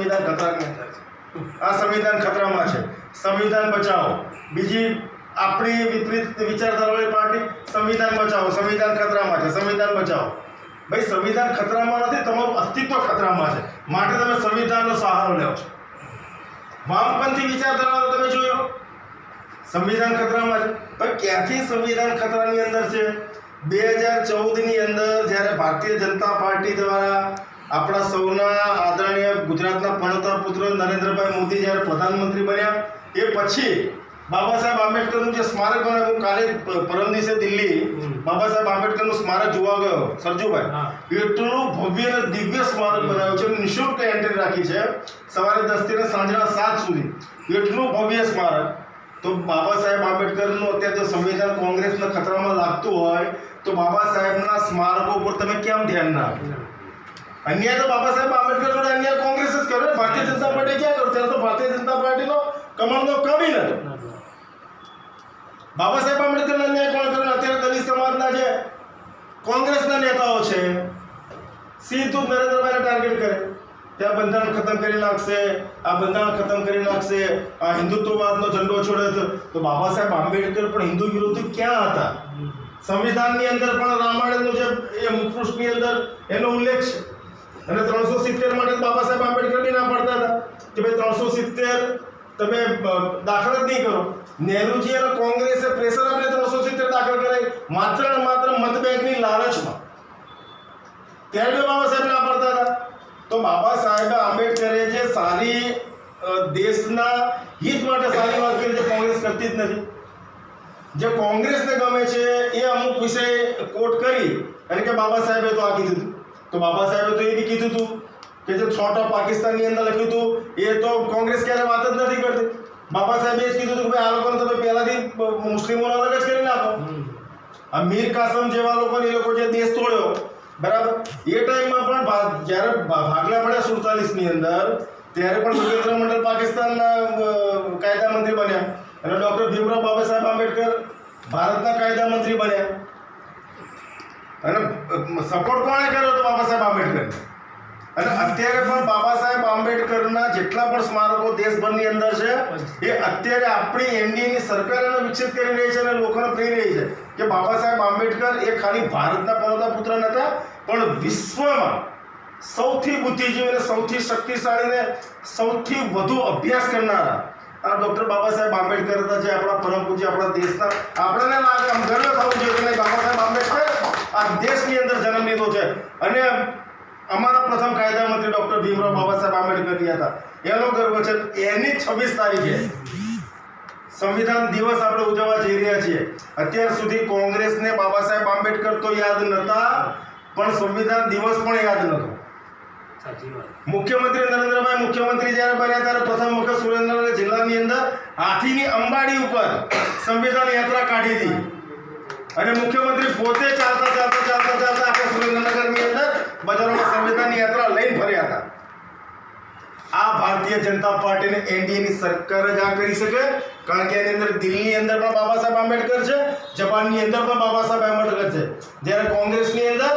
સંવિધાન ખતરાની અંદર છે. આ સંવિધાન ખતરામાં છે. સંવિધાન બચાવો. બીજી આપણી વિપરીત વિચારધારાવાળી પાર્ટી સંવિધાન બચાવો, સંવિધાન ખતરામાં છે, સંવિધાન બચાવો. ભાઈ સંવિધાન ખતરામાં નથી, તમારું અસ્તિત્વ ખતરામાં છે, માટે તમે સંવિધાનનો સહારો લેવો છો. વામપંથી વિચારધારાઓ તમે જોયો, સંવિધાન ખતરામાં છે. પણ ક્યાંથી સંવિધાન ખતરાની અંદર છે? 2014ની અંદર જ્યારે ભારતીય જનતા પાર્ટી દ્વારા આપણા સૌના આદરણીય ગુજરાતના પણતા પુત્ર નરેન્દ્રભાઈ મોદી જ્યારે પ્રધાનમંત્રી બન્યા, એ પછી બાબા સાહેબ આંબેડકરનું જે સ્મારક બનાવ્યું, કાલે પરમ દિવસે દિલ્હી બાબા સાહેબ આંબેડકરનું સ્મારક જોવા ગયો સરજુભાઈ, એટલું ભવ્ય અને દિવ્ય સ્મારક બનાવ્યું છે. નિઃશુલ્ક એન્ટ્રી રાખી છે, સવારે 10 થી સાંજના 7 સુધી. એટલું ભવ્ય સ્મારક. તો બાબા સાહેબ આંબેડકરનું અત્યારે જો સંવિધાન કોંગ્રેસના ખતરામાં લાગતું હોય તો બાબા સાહેબના સ્મારકો ઉપર તમે કેમ ધ્યાન ના આપો? અન્યાય તો બાબા સાહેબ આંબેડકર જોડે અન્યાય કોંગ્રેસ જ કર્યો. ભારતીય જનતા પાર્ટી ક્યાં કર્યો? ત્યારે તો ભારતીય જનતા પાર્ટીનો કમળનો કમી નતો. બાબા સાહેબ આંબેડકરનો અન્યાય કોણ કર્યો? અત્યારે દલિત સમાજના જે કોંગ્રેસના નેતાઓ છે, સીધું નરેન્દ્રભાઈને ટાર્ગેટ કરે. ત્યાં બંધારણ ખતમ કરી નાખશે, આ બંધારણ ખતમ કરી નાખશે, આ હિન્દુત્વવાદનો ઝંડો છોડે. તો બાબા સાહેબ આંબેડકર પણ હિન્દુ વિરોધી ક્યાં હતા? સંવિધાનની અંદર પણ રામાયણનું જે એ મુખપૃષ્ઠની અંદર એનો ઉલ્લેખ છે. અને 370 માટે બાબા સાહેબ આંબેડકર બી ના પાડતા હતા કે ભાઈ 370 તમે દાખલ જ નહીં કરો. નહેરુજી અને કોંગ્રેસે પ્રેશર આપીને 370 દાખલ કરાવી, માત્ર ને માત્ર મત બેંકની લાલચમાં. ત્યારે બાબા સાહેબ ના પાડતા હતા. તો બાબા સાહેબ આંબેડકરે જે સારી દેશના હિત માટે સારી વાત કરી, જે કોંગ્રેસ કરતી જ નથી. જે કોંગ્રેસને ગમે છે એ અમુક વિષય કોટ કરી અને કે બાબા સાહેબે તો આ કીધું હતું. તો બાબા સાહેબે તો એ બી કીધું હતું કે જે છોટ ઓફ પાકિસ્તાનની અંદર લખ્યું હતું એ તો કોંગ્રેસ ક્યારે વાત જ નથી કરતી. બાબા સાહેબે એ જ કીધું હતું કે ભાઈ આ લોકોને તમે પહેલાથી મુસ્લિમોને અલગ જ કરી નાખો. આ મીર કાસમ જેવા લોકોને એ લોકો જે દેશ તોડ્યો, બરાબર, એ ટાઈમમાં પણ જ્યારે ભાગલા પડ્યા 47ની અંદર, ત્યારે પણ સ્વતંત્ર મંડળ પાકિસ્તાનના કાયદા મંત્રી બન્યા અને ડૉક્ટર ભીમરાવ બાબા સાહેબ આંબેડકર ભારતના કાયદા મંત્રી બન્યા. અને સપોર્ટ કોણે કર્યો હતો? બાબા સાહેબ આંબેડકર. અને અત્યારે પણ બાબા સાહેબ આંબેડકરના જેટલા પણ સ્મારકો દેશભરની અંદર છે એ અત્યારે આપણી એનડીએની સરકાર એને વિકસિત કરી રહી છે અને લોકોને પ્રેરી રહી છે કે બાબા સાહેબ આંબેડકર એ ખાલી ભારતના પનોતા પુત્ર નહોતા, પણ વિશ્વમાં સૌથી બુદ્ધિજીવી અને સૌથી શક્તિશાળીને સૌથી વધુ અભ્યાસ કરનારા આ ડૉક્ટર બાબા સાહેબ આંબેડકર હતા, જે આપણા પરમ પૂજ્ય આપણા દેશના, આપણને લાગે આમ ગર્વ થવું જોઈએ કે બાબા સાહેબ આંબેડકર આ દેશની અંદર જન્મ લીધો છે. અને અમારા પ્રથમ કાયદા મંત્રી ડૉક્ટર ભીમરાવ બાબા સાહેબ આંબેડકર હતા, એનો ગર્વ છે. એની 26 તારીખે સંવિધાન દિવસ આપણે ઉજવવા જઈ રહ્યા છીએ. અત્યાર સુધી કોંગ્રેસને બાબા સાહેબ આંબેડકર તો યાદ નહોતા, પણ સંવિધાન દિવસ પણ યાદ નહોતો. મુખ્યમંત્રી નરેન્દ્રભાઈ મુખ્યમંત્રી જ્યારે બન્યા ત્યારે પ્રથમ વખત સુરેન્દ્રનગર જિલ્લાની અંદર હાથીની અંબાડી ઉપર સંવિધાન યાત્રા કાઢી હતી અને મુખ્યમંત્રી પોતે ચાલતા આપણે સુરેન્દ્રનગરની અંદર બજારોમાં સંવિધાનની યાત્રા લઈને ફર્યા હતા. આ ભારતીય જનતા પાર્ટીને એનડીએની સરકાર જ આ કરી શકે, કારણ કે એની અંદર દિલ્હીની અંદર પણ બાબા સાહેબ આંબેડકર છે, જાપાનની અંદર પણ બાબા સાહેબ આંબેડકર છે. જ્યારે કોંગ્રેસની અંદર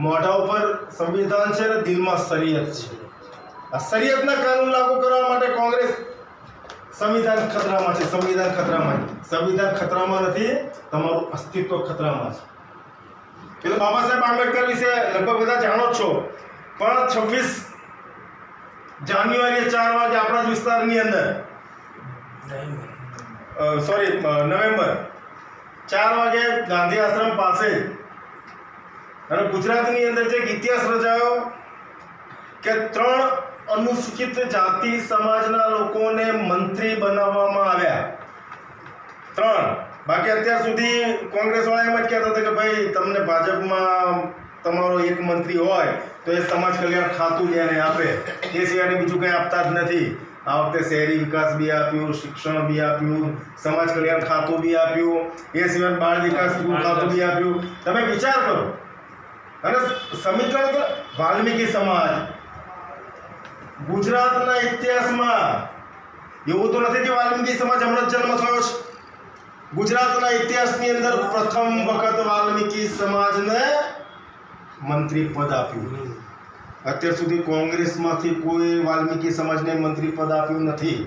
મોઢા ઉપર સંવિધાન છે અને દિલમાં શરીયત છે. આ શરીયતના કાનૂન લાગુ કરવા માટે કોંગ્રેસ સંવિધાન ખતરામાં છે. સંવિધાન ખતરામાં, સંવિધાન ખતરામાં નથી, તમારું અસ્તિત્વ ખતરામાં છે. એટલે બાબા સાહેબ આંબેડકર વિશે લગભગ બધા જાણો જ છો, પણ 26 જાન્યુઆરી 4 વાગે આપણા જ વિસ્તારની અંદર નવેમ્બર 4 વાગે ગાંધી આશ્રમ પાસે અને ગુજરાતની અંદર જે ઇતિહાસ રચાયો કે 3 અનુસૂચિત જાતિ સમાજના લોકોને મંત્રી બનાવવામાં આવ્યા. 3. બાકી અત્યાર સુધી કોંગ્રેસ વાળા એમ જ કહેતા હતા કે ભાઈ તમને ભાજપમાં તમારો એક મંત્રી હોય તો એ સમાજ કલ્યાણ ખાતું જ એને આપે, એ સિવાયને બીજું કંઈ આપતા જ નથી. આ વખતે શહેરી વિકાસ બી આપ્યું, શિક્ષણ બી આપ્યું, સમાજ કલ્યાણ ખાતું બી આપ્યું, એ સિવાય બાળ વિકાસ ખાતું બી આપ્યું. તમે વિચાર કરો. અને સમીકરણ તો વાલ્મીકી સમાજ ગુજરાતના ઇતિહાસમાં એવું તો નથી કે વાલ્મીકી સમાજ હમણાં જ જન્મ થયો છે. ગુજરાતના ઇતિહાસની અંદર પ્રથમ વખત વાલ્મીકી સમાજને મંત્રી પદ આપ્યું. અત્યાર સુધી કોંગ્રેસમાંથી કોઈ વાલ્મીકી સમાજને મંત્રી પદ આપ્યું નથી.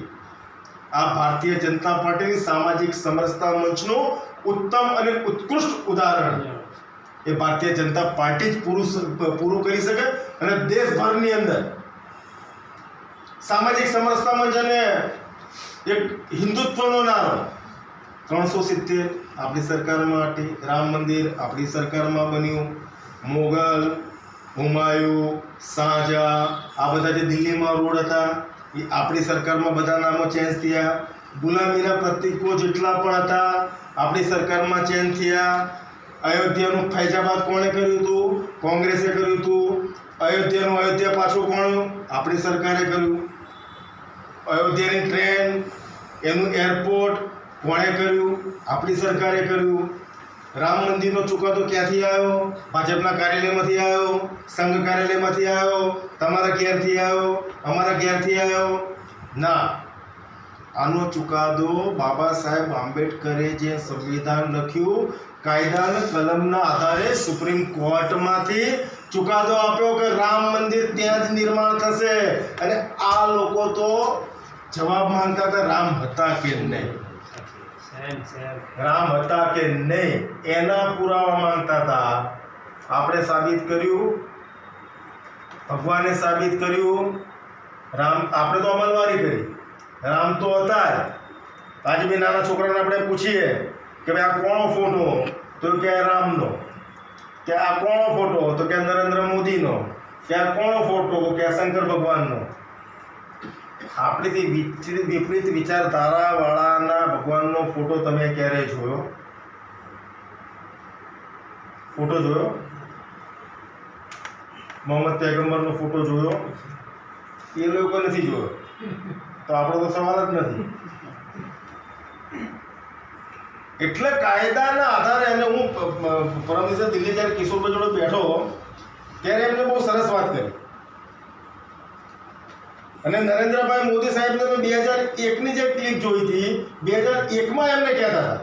આ ભારતીય જનતા પાર્ટીની સામાજિક સમરસતા મંચનું ઉત્તમ અને ઉત્કૃષ્ટ ઉદાહરણ એ ભારતીય જનતા પાર્ટી જ પૂરું કરી શકે. અને દેશભરની અંદર સામાજિક સમરસતા મંચ અને એક હિન્દુત્વનો નારો 370 આપણી સરકારમાં હતી, રામ મંદિર આપણી સરકારમાં બન્યું, મોગલ, હુમાયું, શાહજહાં, આ બધા જે દિલ્હીમાં રોડ હતા એ આપણી સરકારમાં બધા નામો ચેન્જ થયા. ગુલામીના પ્રતીકો જેટલા પણ હતા આપણી સરકારમાં ચેન્જ થયા. અયોધ્યાનું ફૈજાબાદ કોણે કર્યું હતું? કોંગ્રેસે કર્યું હતું. અયોધ્યાનું અયોધ્યા પાછું કોણ? આપણી સરકારે કર્યું. અયોધ્યાની ટ્રેન, એનું એરપોર્ટ કોણે કર્યું? આપણી સરકારે કર્યું. રામ મંદિરનો ચુકાદો ક્યાંથી આવ્યો? ભાજપના કાર્યાલયમાંથી આવ્યો, સંઘ કાર્યાલયમાંથી આવ્યો, તમારા ઘેરથી આવ્યો, અમારા ઘેરથી આવ્યો? ના, આનો ચુકાદો બાબા સાહેબ આંબેડકરે જે સંવિધાન લખ્યું કાયદાના કલમના આધારે સુપ્રીમ કોર્ટમાંથી ચુકાદો આપ્યો કે રામ મંદિર ત્યાં જ નિર્માણ થશે. અને આ લોકો તો જવાબ માંગતા હતા રામ હતા કે નહીં, રામ હતા કે નહીં એના પુરાવા માંગતા હતા. આપણે સાબિત કર્યું, ભગવાને સાબિત કર્યું, રામ આપણે તો અમલવારી કરી, રામ તો હતા જ. આજે બી નાના છોકરાને આપણે પૂછીએ કે ભાઈ આ કોનો ફોટો, તો કે રામનો. કે આ કોનો ફોટો, તો કે નરેન્દ્ર મોદીનો. કે આ કોનો ફોટો, કે શંકર ભગવાનનો. આપણીથી વિપરીત વિચારધારાવાળાના ભગવાનનો ફોટો તમે ક્યારે જોયો? ફોટો જોયો? મોહમ્મદ પૈગંબરનો ફોટો જોયો? એ લોકો નથી જોયો. તો આપણો તો સવાલ જ નથી. એટલે કાયદાના આધારે, અને હું પરમ દિવસે દિલ્હી જ્યારે કિશોરભાઈ જોડે બેઠો ત્યારે એમને બહુ સરસ વાત કરી. અને નરેન્દ્રભાઈ મોદી સાહેબને મેં 2001ની જે ક્લિપ જોઈ હતી, 2001માં એમને કહેતા હતા